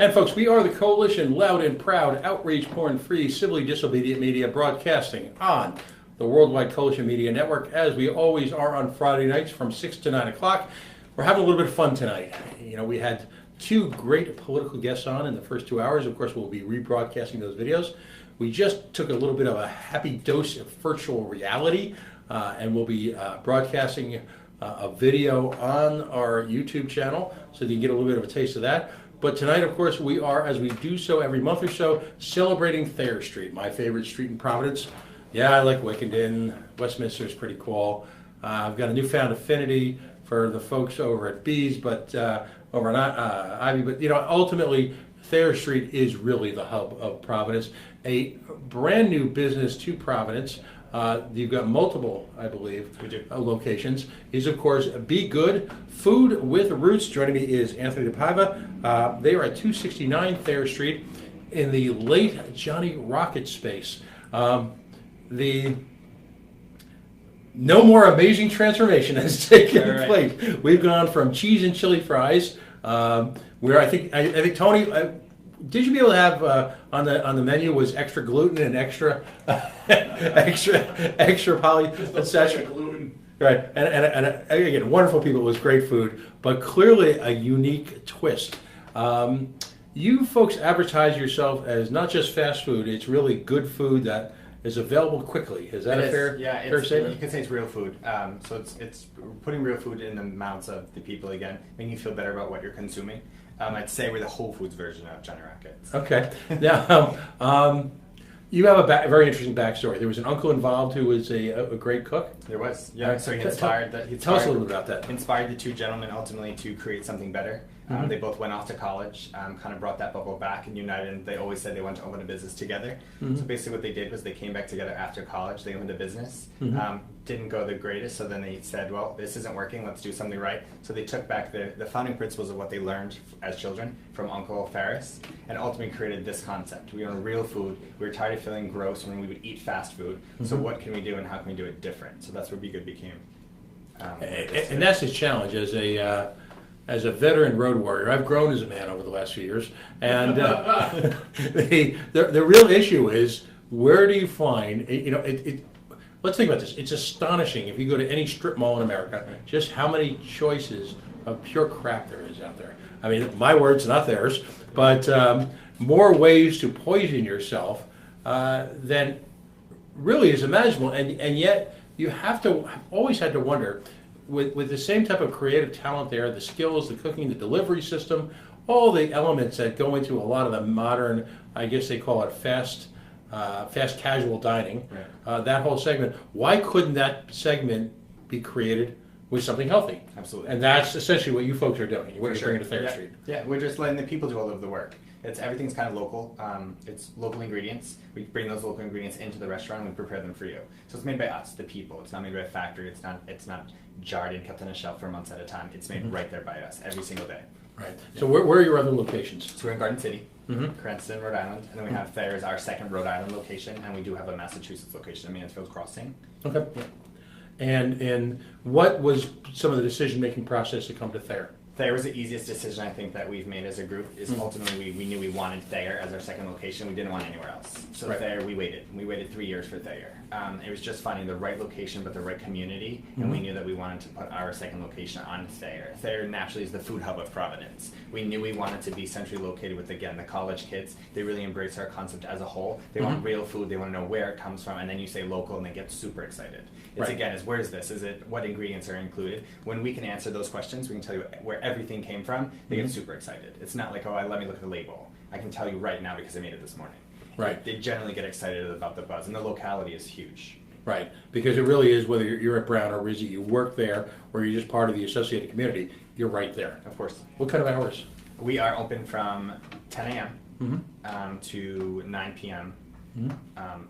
And folks, we are the Coalition, loud and proud, outrage porn-free, civilly disobedient media broadcasting on the Worldwide Coalition Media Network, as we always are on Friday nights from 6 to 9 o'clock. We're having a little bit of fun tonight. You know, we had two great political guests on in the first 2 hours. Of course, we'll be rebroadcasting those videos. We just took a little bit of a happy dose of virtual reality, and we'll be broadcasting a video on our YouTube channel so that you can get a little bit of a taste of that. But tonight, of course, we are, as we do so every month or so, celebrating Thayer Street, my favorite street in Providence. Yeah, I like Wickenden. Westminster is pretty cool. I've got a newfound affinity for the folks over at B's, but over on Ivy. But you know, ultimately, Thayer Street is really the hub of Providence. A brand new business to Providence. You've got multiple, I believe, locations. Is of course B.Good, Food with Roots. Joining me is Anthony DePaiva. They are at 269 Thayer Street in the late Johnny Rocket space. The no more amazing transformation has taken place. We've gone from cheese and chili fries, where I think Tony, did you be able to have on the menu was extra gluten and extra polyunsaturated gluten? Right, and again, wonderful people. It was great food, but clearly a unique twist. You folks advertise yourself as not just fast food; it's really good food that is available quickly. Is that fair statement? You could say it's real food. So it's putting real food in the mouths of the people again, making you feel better about what you're consuming. I'd say we're the Whole Foods version of Johnny Rockets. Okay. Now, you have a very interesting backstory. There was an uncle involved who was a great cook. There was, yeah. So he inspired that. Tell us a little bit about that. Inspired the two gentlemen ultimately to create something better. They both went off to college, kind of brought that bubble back and united. And they always said they wanted to open a business together. So basically what they did was they came back together after college. They opened a business. Didn't go the greatest, so then they said, well, this isn't working, let's do something right. So they took back the founding principles of what they learned as children from Uncle Ferris and ultimately created this concept. We own real food. We were tired of feeling gross when we would eat fast food. So what can we do and how can we do it different? So that's where B.Good became. And that's his challenge as a veteran road warrior. I've grown as a man over the last few years, and the real issue is, where do you find, let's think about this. It's astonishing if you go to any strip mall in America, just how many choices of pure crap there is out there. I mean, my words, not theirs, but more ways to poison yourself than really is imaginable, and yet you have to always had to wonder, with the same type of creative talent there, the skills, the cooking, the delivery system, all the elements that go into a lot of the modern, I guess they call it fast casual dining, that whole segment. Why couldn't that segment be created with something healthy? Absolutely. And that's essentially what you folks are doing. What you're bringing to Thayer Street. Yeah, we're just letting the people do all of the work. Everything's kind of local. It's local ingredients. We bring those local ingredients into the restaurant and we prepare them for you. So it's made by us, the people. It's not made by a factory. It's not jarred and kept on a shelf for months at a time. It's made right there by us every single day. Right. So where are your other locations? So we're in Garden City, Cranston, Rhode Island, and then we have Thayer as our second Rhode Island location, and we do have a Massachusetts location in Mansfield Crossing. Okay. Yeah. And what was some of the decision-making process to come to Thayer? Thayer was the easiest decision I think that we've made as a group. Is ultimately we knew we wanted Thayer as our second location. We didn't want anywhere else. So Thayer, we waited. We waited 3 years for Thayer. It was just finding the right location but the right community, and we knew that we wanted to put our second location on Thayer. Thayer naturally is the food hub of Providence. We knew we wanted to be centrally located with, again, the college kids. They really embrace our concept as a whole. They want real food. They want to know where it comes from, and then you say local, and they get super excited. It's again, is where is this? Is it what ingredients are included? When we can answer those questions, we can tell you where everything came from. They get super excited. It's not like, oh, let me look at the label. I can tell you right now because I made it this morning. Right. They generally get excited about the buzz, and the locality is huge. Right, because it really is, whether you're at Brown or Rizzi, you work there, or you're just part of the associated community, you're right there. Of course. What kind of hours? We are open from 10 a.m. To 9 p.m.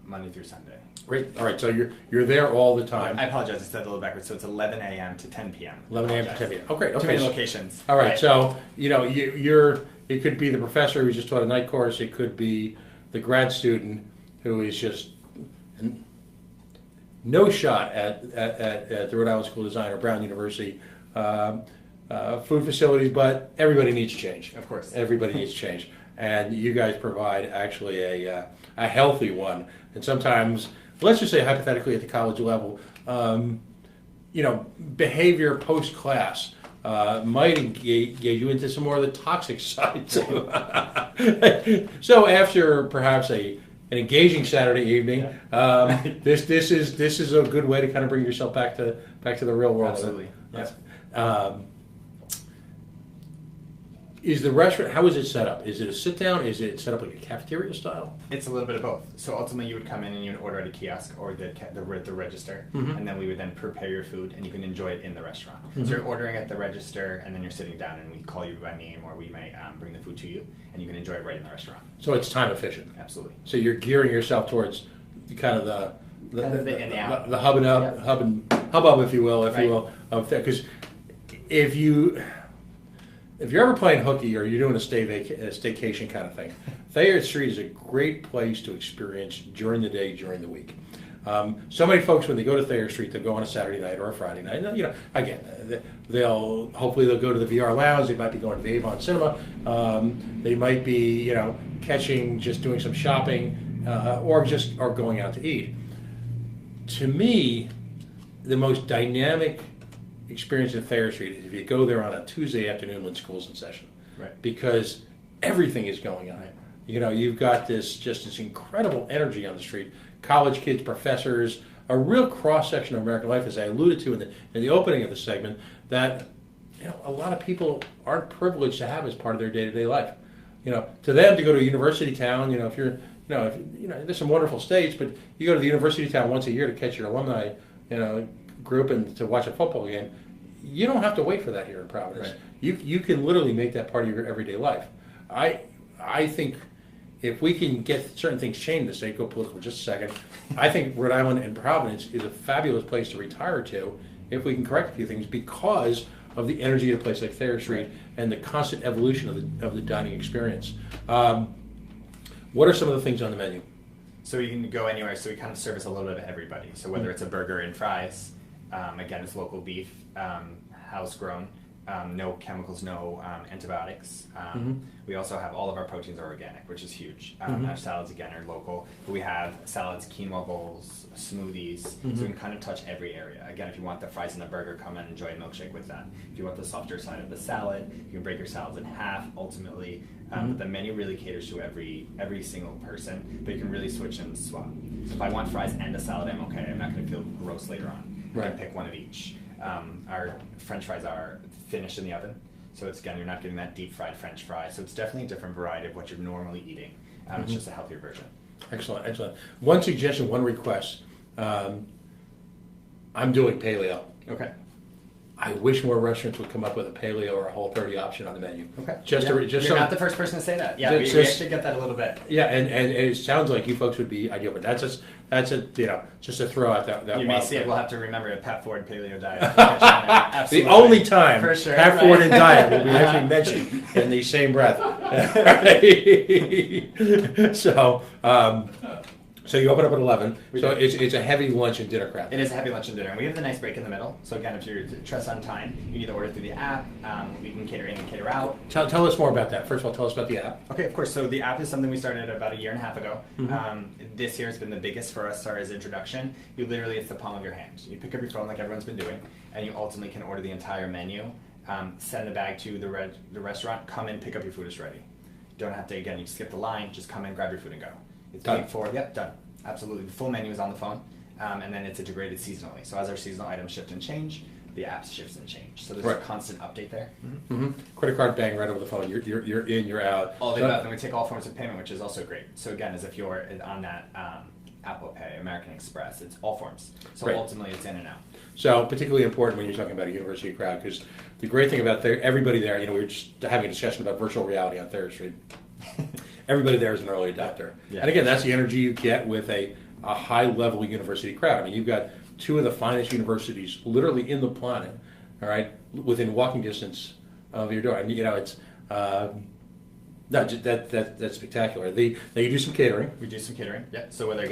Monday through Sunday. Great. All right, so you're there all the time. I apologize, I said it a little backwards. So it's 11 a.m. to 10 p.m. 11 a.m. to 10 p.m. Okay. Too many locations. All right, so it could be the professor who just taught a night course. It could be the grad student who is just no shot at the Rhode Island School of Design or Brown University. food facilities, but everybody needs change. Of course. Everybody needs change. And you guys provide actually a healthy one. And sometimes, let's just say hypothetically at the college level, behavior post-class might engage you into some more of the toxic side too. So after perhaps an engaging Saturday evening, this is a good way to kind of bring yourself back to the real world. Absolutely. Yes. Is the restaurant, how is it set up? Is it a sit down? Is it set up like a cafeteria style? It's a little bit of both. So ultimately you would come in and you would order at a kiosk or the register, and then we would then prepare your food and you can enjoy it in the restaurant. So you're ordering at the register and then you're sitting down and we call you by name or we may bring the food to you and you can enjoy it right in the restaurant. So it's time efficient. Absolutely. So you're gearing yourself towards kind of the hubbub, if you will, of that. Because if you're ever playing hooky or you're doing a staycation kind of thing, Thayer Street is a great place to experience during the day, during the week. So many folks, when they go to Thayer Street, they'll go on a Saturday night or a Friday night. Again, hopefully they'll go to the VR Lounge. They might be going to the Avon Cinema. They might be, doing some shopping, or going out to eat. To me, the most dynamic experience at Thayer Street is if you go there on a Tuesday afternoon when school's in session, right? Because everything is going on. Right. You've got this incredible energy on the street. College kids, professors, a real cross section of American life, as I alluded to in the opening of the segment, that a lot of people aren't privileged to have as part of their day-to-day life. To them to go to a university town, if you're, there's some wonderful states, but you go to the university town once a year to catch your alumni, group and to watch a football game. You don't have to wait for that here in Providence. Right. You can literally make that part of your everyday life. I think if we can get certain things changed in the state, go political for just a second, I think Rhode Island and Providence is a fabulous place to retire to if we can correct a few things because of the energy of a place like Thayer Street and the constant evolution of the dining experience. What are some of the things on the menu? So you can go anywhere. So we kind of service a little bit of everybody. So whether it's a burger and fries, again, it's local beef, house grown, no chemicals, no antibiotics. We also have all of our proteins are organic, which is huge. Our salads, again, are local. But we have salads, quinoa bowls, smoothies. So we can kind of touch every area. Again, if you want the fries and the burger, come and enjoy a milkshake with that. If you want the softer side of the salad, you can break your salads in half, ultimately. But the menu really caters to every single person, but you can really switch and swap. So if I want fries and a salad, I'm okay. I'm not going to feel gross later on. I can pick one of each. Our French fries are finished in the oven, so you're not getting that deep fried French fry. So it's definitely a different variety of what you're normally eating. It's just a healthier version. Excellent. One suggestion, one request. I'm doing paleo. Okay. I wish more restaurants would come up with a paleo or a Whole30 option on the menu. Okay. You're not the first person to say that. Yeah, we actually get that a little bit. Yeah, and it sounds like you folks would be ideal, but that's just a throw out that. You may see it. We'll have to remember a Pat Ford paleo diet. The only time for sure, Pat Ford and diet will be actually mentioned in the same breath. So you open up at 11. It's a heavy lunch and dinner crowd. It is a heavy lunch and dinner. And we have the nice break in the middle. So again, if you're stressed on time, you can either order through the app. We can cater in and cater out. Tell us more about that. First of all, tell us about the app. Okay, of course. So the app is something we started about a year and a half ago. This year has been the biggest for us as far as introduction. It's the palm of your hand. You pick up your phone like everyone's been doing, and you ultimately can order the entire menu, send the bag to the restaurant, come in, pick up your food is ready. You don't have to, again, you skip the line, just come in, grab your food and go. It's done. Done. Absolutely. The full menu is on the phone, and then it's integrated seasonally. So as our seasonal items shift and change, the app shifts and change. So there's a constant update there. Credit card, bang, right over the phone. You're in, you're out. All the above, and we take all forms of payment, which is also great. So again, as if you're on that Apple Pay, American Express, it's all forms. So ultimately, it's in and out. So particularly important when you're talking about a university crowd, because the great thing about everybody there, we were just having a discussion about virtual reality on Thayer Street. Everybody there is an early adopter. Yeah. And again, that's the energy you get with a high-level university crowd. I mean, you've got two of the finest universities literally in the planet, all right, within walking distance of your door. I mean, it's that's spectacular. They do some catering. We do some catering. Yeah. So whether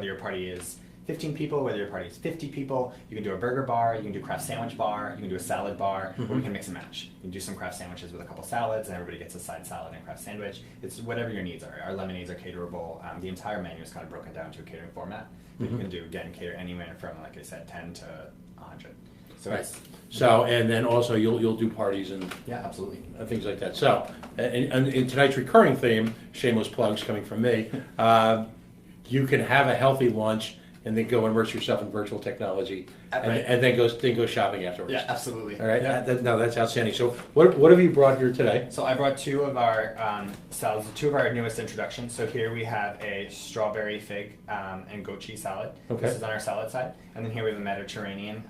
your party is 15 people, whether your party is 50 people, you can do a burger bar, you can do a craft sandwich bar, you can do a salad bar, or we can mix and match. You can do some craft sandwiches with a couple salads, and everybody gets a side salad and a craft sandwich. It's whatever your needs are. Our lemonades are caterable. The entire menu is kind of broken down to a catering format. But you can do, again, cater anywhere from, like I said, 10 to 100. So Right. it's, So, and then also you'll do parties and yeah, absolutely. things like that. So, and in tonight's recurring theme, shameless plugs coming from me, you can have a healthy lunch and then go immerse yourself in virtual technology, Right. and then go shopping afterwards. Yeah, absolutely. All right. Yeah. No, that's outstanding. So, what have you brought here today? So I brought two of our salads, two of our newest introductions. So here we have a strawberry fig and goat cheese salad. Okay. This is on our salad side. And then here we have a Mediterranean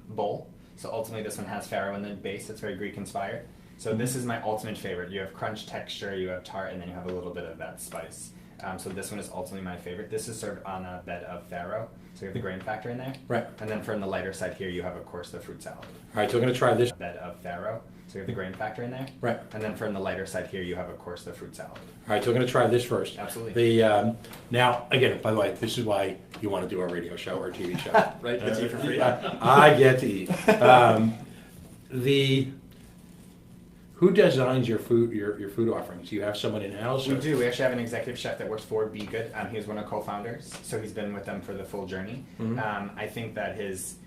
bowl. So ultimately this one has farro in the base. It's very Greek inspired. So this is my ultimate favorite. You have crunch texture, you have tart, and then you have a little bit of that spice. So this one is ultimately my favorite. This is served on a bed of farro. So you have the grain factor in there. Right. And then from the lighter side here, you have, of course, the fruit salad. All right. So, I'm going to try this. A bed of farro. So you have the grain factor in there. Right. And then from the lighter side here, you have, of course, the fruit salad. All right. So, I'm going to try this first. Absolutely. The now again, by the way, this is why you want to do a radio show or a TV show. Right? Get to eat for free. I get to eat. Who designs your food offerings? Do you have someone in house? We do. We actually have an executive chef that works for B.Good. He's one of the co-founders, so he's been with them for the full journey. I think that his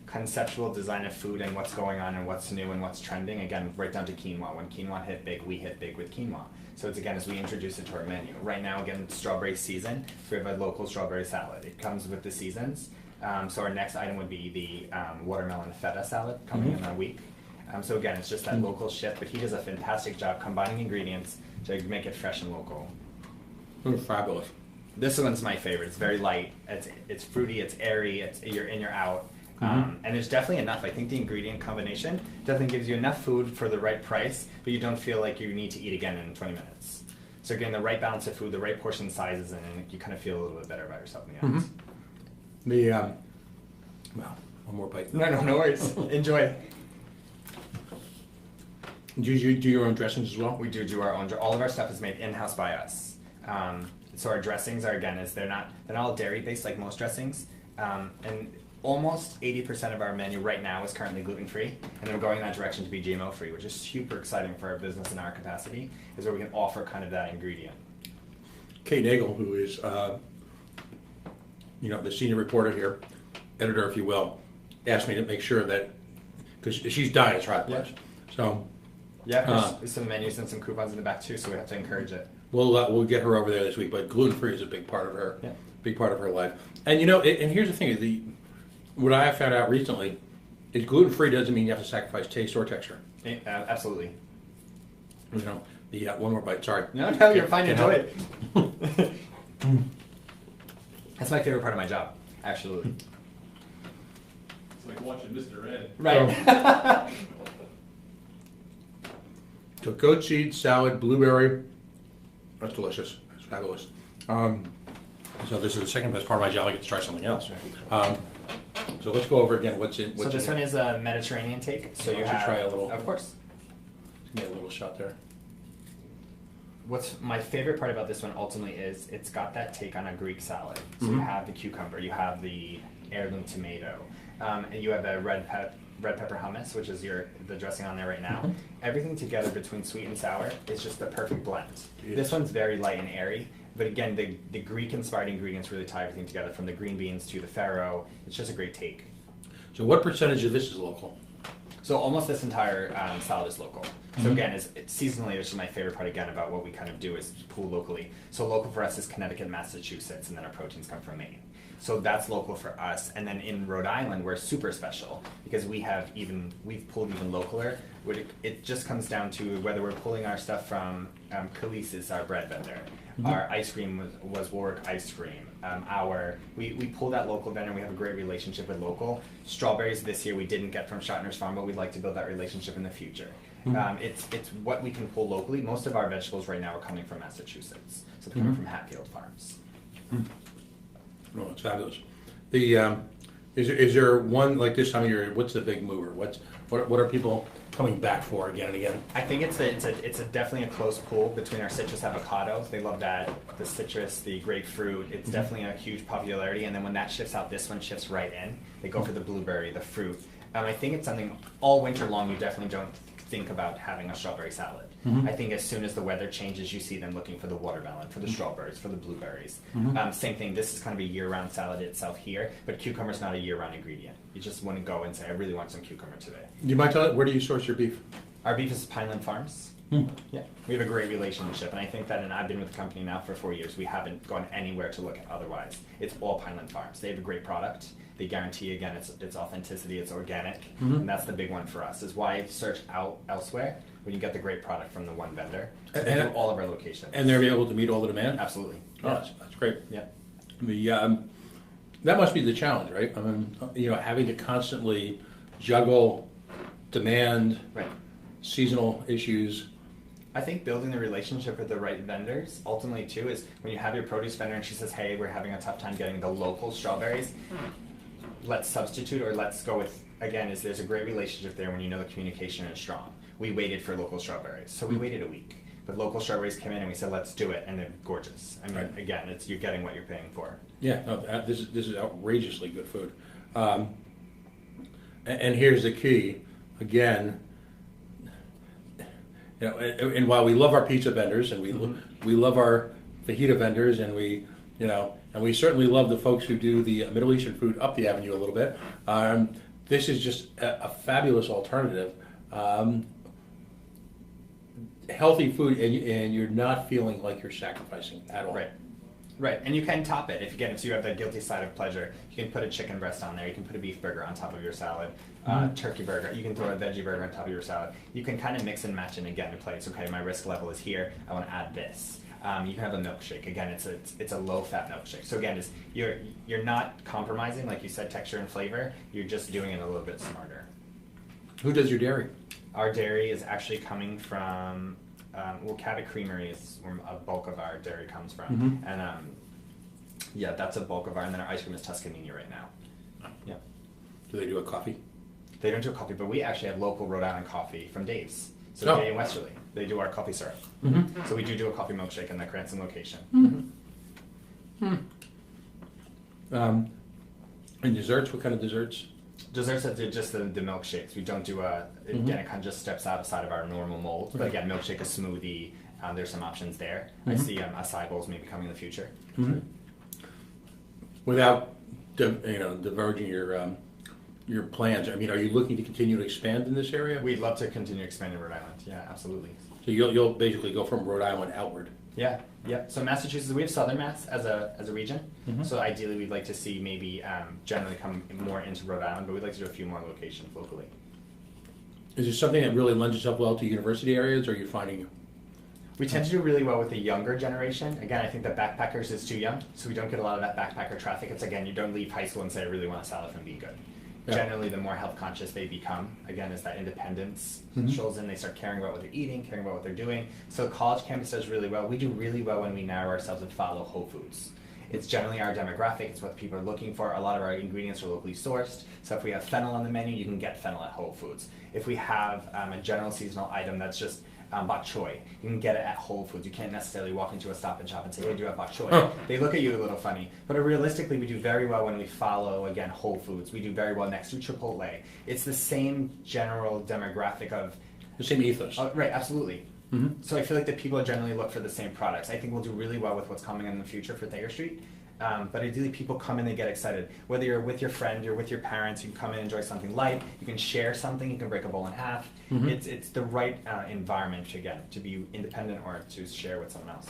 conceptual design of food and what's going on and what's new and what's trending, again, right down to quinoa. When quinoa hit big, we hit big with quinoa. So it's, again, as we introduce it to our menu. Right now, again, it's strawberry season. So we have a local strawberry salad. It comes with the seasons. So our next item would be the watermelon feta salad coming in a week. So again, it's just that local shift, but he does a fantastic job combining ingredients to make it fresh and local. Fabulous. This one's my favorite. It's very light. It's fruity. It's airy. You're in, you're out. And there's definitely enough. I think the ingredient combination definitely gives you enough food for the right price, but you don't feel like you need to eat again in 20 minutes. So again, the right balance of food, the right portion sizes, and you kind of feel a little bit better about yourself in the end. Well, one more bite. No worries. Enjoy. Do you do your own dressings as well? We do our own. All of our stuff is made in-house by us. So our dressings are, again, they're not all dairy based like most dressings, and almost 80% of our menu right now is currently gluten free, and we're going in that direction to be GMO free, which is super exciting for our business and our capacity, is where we can offer kind of that ingredient. Kate Nagel, who is the senior reporter here, editor if you will, asked me to make sure that, because she's dying to try the place. So. Yeah, there's some menus and some coupons in the back too, so we have to encourage it. We'll get her over there this week, but gluten free is a big part of her, life. And and here's the thing: what I have found out recently is gluten free doesn't mean you have to sacrifice taste or texture. Absolutely. One more bite. Sorry. No, you're fine. Enjoy it. That's my favorite part of my job, actually. It's like watching Mr. Ed. Right. So goat seed salad, blueberry. That's delicious. It's fabulous. So this is the second best part of my job. I get to try something else. So let's go over again. What's in? So this one is a Mediterranean take. So you have, try a little. Of course. Give me a little shot there. What's my favorite part about this one ultimately is it's got that take on a Greek salad. So you have the cucumber, you have the heirloom tomato, and you have a red pepper hummus, which is the dressing on there right now. Everything together between sweet and sour is just the perfect blend. Yes. This one's very light and airy, but again, the Greek-inspired ingredients really tie everything together, from the green beans to the farro. It's just a great take. So what percentage of this is local? So almost this entire salad is local. So again, it's seasonally, which is my favorite part again about what we kind of do is pull locally. So local for us is Connecticut, Massachusetts, and then our proteins come from Maine. So that's local for us. And then in Rhode Island, we're super special because we've pulled even localer. It just comes down to whether we're pulling our stuff from Khaleesi's, our bread vendor. Our ice cream was Warwick Ice Cream. We pull that local vendor. We have a great relationship with local. Strawberries this year we didn't get from Schottner's Farm, but we'd like to build that relationship in the future. It's what we can pull locally. Most of our vegetables right now are coming from Massachusetts. So they're coming from Hatfield Farms. No, it's fabulous. Is there one, like this time of year? What's the big mover? What are people coming back for again and again? I think it's definitely a close pull between our citrus avocados. They love that. The citrus, the grapefruit, it's definitely a huge popularity. And then when that shifts out, this one shifts right in. They go for the blueberry, the fruit. I think it's something all winter long you definitely don't think about having a strawberry salad. I think as soon as the weather changes, you see them looking for the watermelon, for the strawberries, for the blueberries. Same thing, this is kind of a year-round salad itself here, but cucumber's not a year-round ingredient. You just wouldn't go and say, I really want some cucumber today. Do you mind telling where do you source your beef? Our beef is Pineland Farms. Yeah, we have a great relationship, and I think that, and I've been with the company now for 4 years, we haven't gone anywhere to look at otherwise. It's all Pineland Farms. They have a great product. They guarantee, again, its authenticity, it's organic, and that's the big one for us, is why search out elsewhere when you get the great product from the one vendor. So they do all of our locations. And they're able to meet all the demand? Absolutely. Oh, that's great. Yeah. That must be the challenge, right? I mean, having to constantly juggle demand, Right. seasonal issues. I think building the relationship with the right vendors, ultimately too, is when you have your produce vendor and she says, hey, we're having a tough time getting the local strawberries, let's substitute, or let's go with, again, there's a great relationship there when you know the communication is strong. We waited for local strawberries, so we waited a week. But local strawberries came in and we said, let's do it, and they're gorgeous. I mean, Right. again, you're getting what you're paying for. Yeah, no, this is outrageously good food. And here's the key, again, and while we love our pizza vendors and we love our fajita vendors and we certainly love the folks who do the Middle Eastern food up the avenue a little bit, this is just a fabulous alternative. Healthy food, and you're not feeling like you're sacrificing at all. Right, and you can top it. If you have that guilty side of pleasure, you can put a chicken breast on there, you can put a beef burger on top of your salad, turkey burger, you can throw a veggie burger on top of your salad. You can kind of mix and match and again, to place, okay, my risk level is here, I want to add this. You can have a milkshake. Again, it's a low-fat milkshake. So again, you're not compromising, like you said, texture and flavor, you're just doing it a little bit smarter. Who does your dairy? Our dairy is actually coming from, Cabot Creamery is where a bulk of our dairy comes from. And yeah, that's a bulk of our, and then our ice cream is Tuscanini right now. Yeah. Do they do a coffee? They don't do a coffee, but we actually have local Rhode Island coffee from Dave's. So Dave in Westerly, they do our coffee syrup. So we do a coffee milkshake in the Cranston location. And desserts, what kind of desserts? Desserts are just the milkshakes. We don't do again, it kind of just steps outside of our normal mold. But again, milkshake, a smoothie, there's some options there. I see acai bowls maybe coming in the future. Without diverging your plans, I mean, are you looking to continue to expand in this area? We'd love to continue expanding Rhode Island. Yeah, absolutely. So you'll basically go from Rhode Island outward. Yeah. So Massachusetts, we have Southern Mass as a region. So ideally, we'd like to see maybe generally come more into Rhode Island, but we'd like to do a few more locations locally. Is this something that really lends itself well to university areas, or are you finding? We tend to do really well with the younger generation. Again, I think the backpackers is too young, so we don't get a lot of that backpacker traffic. It's again, you don't leave high school and say, I really want a salad from B.Good. Yeah. Generally, the more health conscious they become, again, as that independence shows in, they start caring about what they're eating, caring about what they're doing. So college campus does really well. We do really well when we narrow ourselves and follow Whole Foods. It's generally our demographic, it's what people are looking for. A lot of our ingredients are locally sourced. So if we have fennel on the menu, you can get fennel at Whole Foods. If we have a general seasonal item that's just bok choy, you can get it at Whole Foods. You can't necessarily walk into a Stop and Shop and say, hey, do you have bok choy? They look at you a little funny. But realistically, we do very well when we follow, again, Whole Foods. We do very well next to Chipotle. It's the same general demographic of... The same ethos. Right, absolutely. So I feel like that people generally look for the same products. I think we'll do really well with what's coming in the future for Thayer Street. But ideally, people come in and get excited. Whether you're with your friend, you're with your parents, you can come in and enjoy something light. You can share something. You can break a bowl in half. It's the right environment again to be independent or to share with someone else.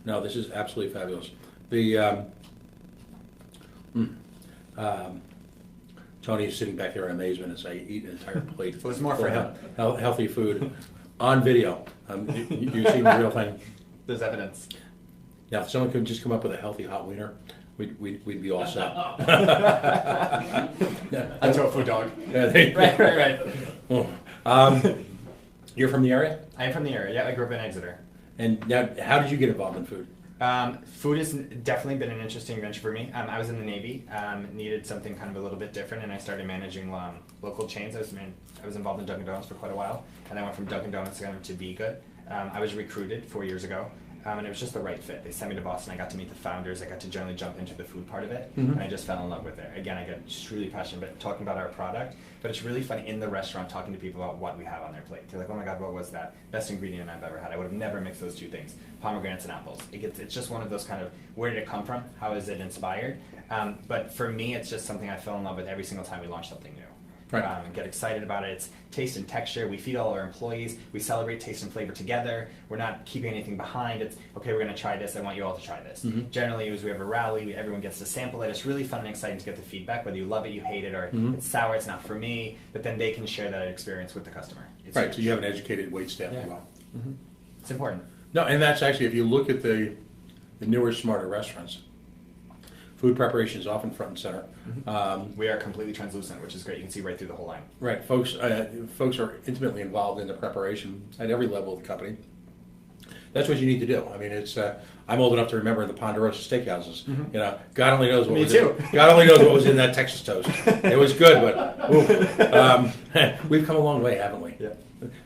No, this is absolutely fabulous. The Tony is sitting back there in amazement as I eat an entire plate. It was more for him. Healthy food on video. You're seeing the real thing. There's evidence. Now, if someone could just come up with a healthy hot wiener, we'd be all set. A tofu dog. Right. You're from the area? I am from the area. Yeah, I grew up in Exeter. And now, how did you get involved in food? Food has definitely been an interesting venture for me. I was in the Navy, needed something kind of a little bit different, and I started managing local chains. I was involved in Dunkin' Donuts for quite a while, and I went from Dunkin' Donuts to B.Good. I was recruited 4 years ago, and it was just the right fit. They sent me to Boston. I got to meet the founders. I got to generally jump into the food part of it, and I just fell in love with it. Again, I got just really passionate about talking about our product, but it's really fun in the restaurant talking to people about what we have on their plate. They're like, oh my God, what was that? Best ingredient I've ever had. I would have never mixed those two things, pomegranates and apples. It's just one of those kind of, where did it come from? How is it inspired? But for me, it's just something I fell in love with every single time we launch something new. Right. Get excited about it. It's taste and texture. We feed all our employees. We celebrate taste and flavor together. We're not keeping anything behind. It's, okay, we're going to try this. I want you all to try this. Generally, as we have a rally, everyone gets to sample it. It's really fun and exciting to get the feedback, whether you love it, you hate it, or it's sour, it's not for me. But then they can share that experience with the customer. It's Right, huge. so you have an educated waitstaff Yeah. as well. It's important. No, and that's actually, if you look at the newer, smarter restaurants, food preparation is often front and center. We are completely translucent, which is great. You can see right through the whole line. Right, folks are intimately involved in the preparation at every level of the company. That's what you need to do. I mean, it's I'm old enough to remember the Ponderosa steakhouses. You know, God only knows what Me was too. God only knows what was in that Texas toast. It was good, but we've come a long way, haven't we? Yeah.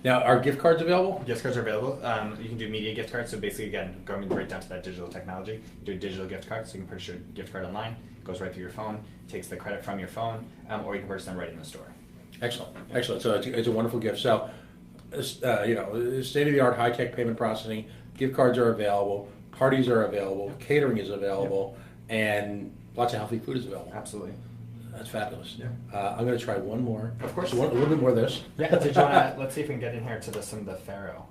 Now, are gift cards available? Gift cards are available. You can do media gift cards. So basically, again, going right down to that digital technology, do a digital gift card. So you can purchase your gift card online. It goes right through your phone, takes the credit from your phone, or you can purchase them right in the store. Excellent, excellent. So it's a wonderful gift. So, state-of-the-art high-tech payment processing. Gift cards are available. Parties are available. Catering is available, and lots of healthy food is available. Absolutely. That's fabulous. Yeah. I'm going to try one more. Of course. So a little bit more of this. Yeah. Did you wanna, let's see if we can get in here to some of the farro.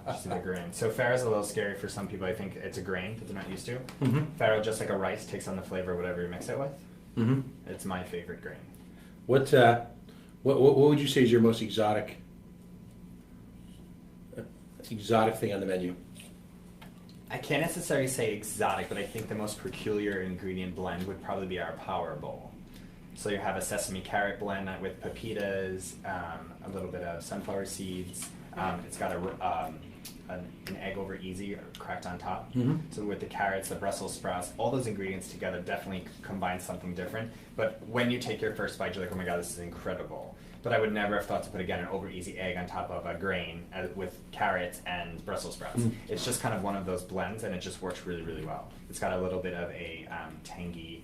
Just see the grain. So farro is a little scary for some people. I think it's a grain that they're not used to. Farro, just like a rice, takes on the flavor whatever you mix it with. It's my favorite grain. What would you say is your most exotic thing on the menu? I can't necessarily say exotic, but I think the most peculiar ingredient blend would probably be our Power Bowl. So you have a sesame carrot blend with pepitas, a little bit of sunflower seeds. It's got an egg over easy cracked on top. So with the carrots, the Brussels sprouts, all those ingredients together definitely combine something different. But when you take your first bite, you're like, oh my God, this is incredible. But I would never have thought to put, again, an over easy egg on top of a grain with carrots and Brussels sprouts. It's just kind of one of those blends, and it just works really, really well. It's got a little bit of a tangy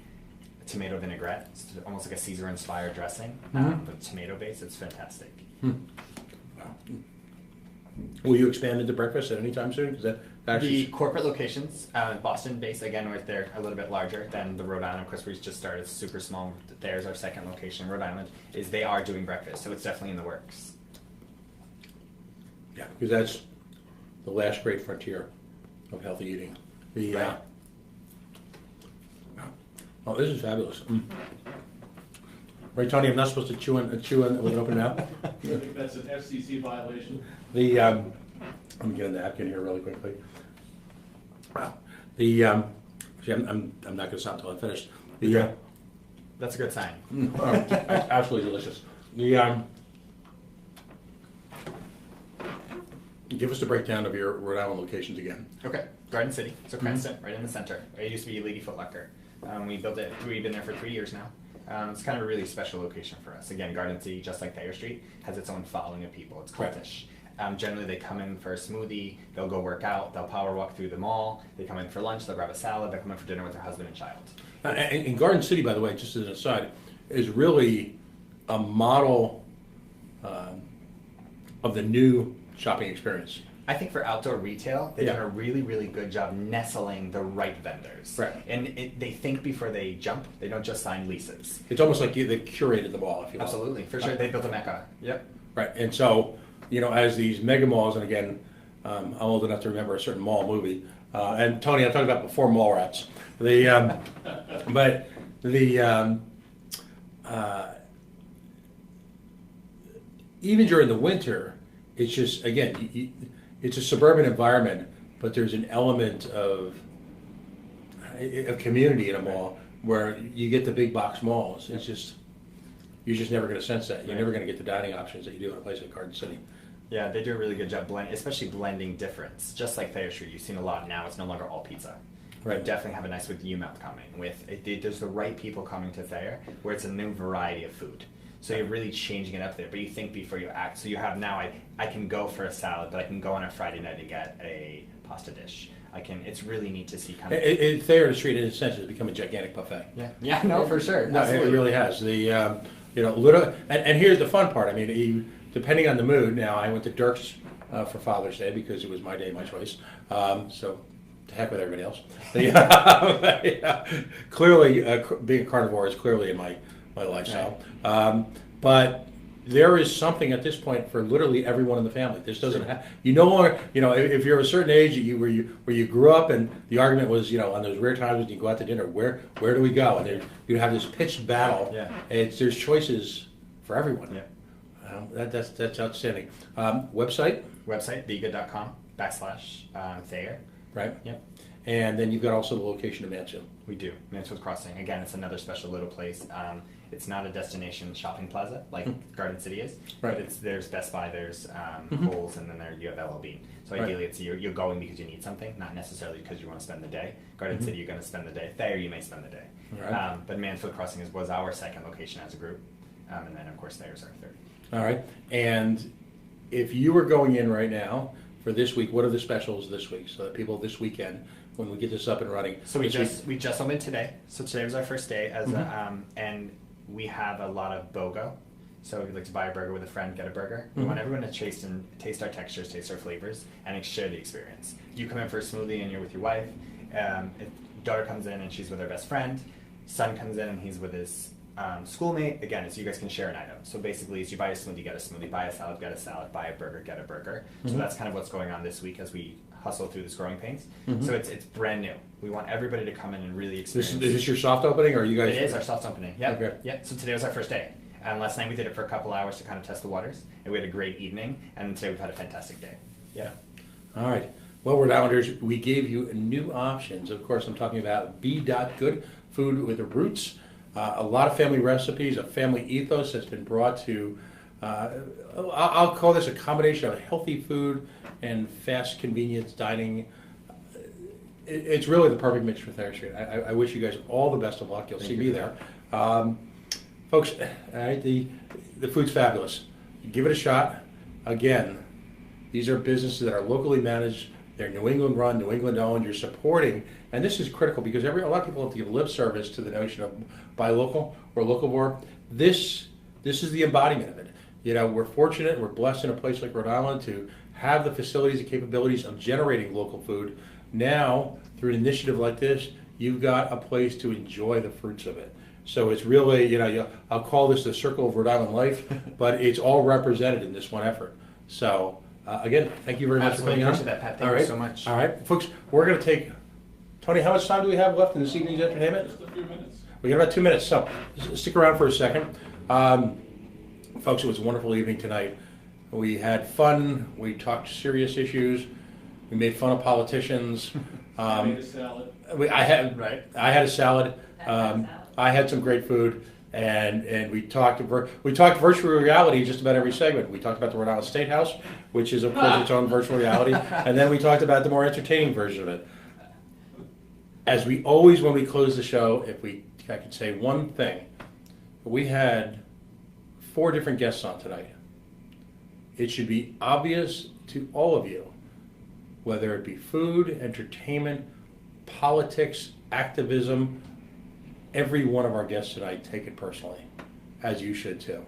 tomato vinaigrette. It's almost like a Caesar-inspired dressing, but tomato base. It's fantastic. Wow. Will you expand into breakfast at any time soon? Because that actually The corporate locations, Boston-based, again, where they're a little bit larger than the Rhode Island. Of course, we just started super small. There's our second location, Rhode Island. They are doing breakfast, so it's definitely in the works. Yeah, because that's the last great frontier of healthy eating. Right. Oh, this is fabulous. Right, Tony, I'm not supposed to chew in with an open mouth. I think that's an FCC violation. Let me get a napkin here really quickly. Wow. See, I'm not going to stop until I finish. That's a good sign. Absolutely delicious. Give us the breakdown of your Rhode Island locations again. Okay, Garden City, so Cranston, right in the center. It used to be Lady Foot Locker. We built it. We've been there for 3 years now. It's kind of a really special location for us. Again, Garden City, just like Thayer Street, has its own following of people. It's cultish. Generally, they come in for a smoothie, they'll go work out, they'll power walk through the mall, they come in for lunch, they'll grab a salad, they'll come in for dinner with their husband and child. And Garden City, by the way, just as an aside, is really a model of the new shopping experience. I think for outdoor retail, they've done a really, really good job nestling the right vendors. Right. And they think before they jump. They don't just sign leases. It's almost like they curated the mall, if you will. Absolutely, for sure. They built a mecca. Yep. Right, and so, as these mega malls, and again, I'm old enough to remember a certain mall movie, and Tony, I talked about before Mallrats. Even during the winter, it's just, again, it's a suburban environment, but there's an element of community in a mall where you get the big box malls. It's just, you're just never going to sense that. You're never going to get the dining options that you do in a place like Garden City. Yeah, they do a really good job especially blending difference. Just like Thayer Street, you've seen a lot now. It's no longer all pizza. Right. You definitely have a nice with ummm coming. There's the right people coming to Thayer, where it's a new variety of food. So you're really changing it up there, but you think before you act. So you have now, I can go for a salad, but I can go on a Friday night and get a pasta dish. It's really neat to see kind of. Thayer Street, in a sense, has become a gigantic buffet. Yeah, no, for sure. No, Absolutely. it really has. Literally, and here's the fun part. I mean, depending on the mood. Now, I went to Dirk's for Father's Day because it was my day, my choice. So, to heck with everybody else. Clearly, being a carnivore is clearly in my lifestyle. Right. But there is something at this point for literally everyone in the family. This doesn't have, you no longer, if you're of a certain age where you grew up and the argument was, on those rare times when you go out to dinner, where do we go? And you have this pitched battle. Yeah. There's choices for everyone. Yeah. That's outstanding. Website? B.Good.com/Thayer. Right. Yep. And then you've got also the location of Mansfield. We do. Mansfield Crossing. Again, it's another special little place. It's not a destination shopping plaza like Garden City is. Right. But there's Best Buy, there's Kohl's, and then you have LLB. So ideally, it's you're going because you need something, not necessarily because you want to spend the day. Garden City, you're going to spend the day. Thayer, you may spend the day. Right. But Mansfield Crossing was our second location as a group. And then, of course, Thayer's our third. All right. And if you were going in right now for this week, what are the specials this week? So that people this weekend, when we get this up and running. So we just opened today. So today was our first day and we have a lot of BOGO. So if you'd like to buy a burger with a friend, get a burger. We want everyone to taste our textures, taste our flavors, and share the experience. You come in for a smoothie and you're with your wife. If daughter comes in and she's with her best friend. Son comes in and he's with his schoolmate. Again, it's you guys can share an item. So basically, it's you buy a smoothie, get a smoothie. Buy a salad, get a salad. Buy a burger, get a burger. So that's kind of what's going on this week as we hustle through this growing pains. So it's brand new. We want everybody to come in and really experience. Is this your soft opening, or are you guys? It is our soft opening. Yeah. Okay. Yeah. So today was our first day, and last night we did it for a couple hours to kind of test the waters, and we had a great evening. And today we've had a fantastic day. Yeah. All right. Well, Rhode Islanders, we gave you new options. Of course, I'm talking about B.Good, food with roots. A lot of family recipes, a family ethos that's been brought to, I'll call this a combination of healthy food and fast convenience dining. It's really the perfect mix for Thayer Street. I wish you guys all the best of luck. You'll see me there. Folks, all right, the food's fabulous. Give it a shot. Again, these are businesses that are locally managed. They're New England run, New England owned. You're supporting, and this is critical because a lot of people have to give lip service to the notion of buy local or locavore. This is the embodiment of it. We're fortunate, we're blessed in a place like Rhode Island to have the facilities and capabilities of generating local food. Now, through an initiative like this, you've got a place to enjoy the fruits of it. So it's really, I'll call this the circle of Rhode Island life, but it's all represented in this one effort. So. Again, thank you very much for coming on. Appreciate that, Pat. Thank you so much. All right, folks, we're going to take, Tony, how much time do we have left in this evening's entertainment? Just a few minutes. We got about 2 minutes, so stick around for a second. Folks, it was a wonderful evening tonight. We had fun. We talked serious issues. We made fun of politicians. I made a salad. I had a salad. I had some great food. And we talked virtual reality just about every segment. We talked about the Rhode Island State House, which is of course its own virtual reality, and then we talked about the more entertaining version of it. As we always, when we close the show, I could say one thing, we had 4 different guests on tonight. It should be obvious to all of you, whether it be food, entertainment, politics, activism. Every one of our guests tonight take it personally, as you should too.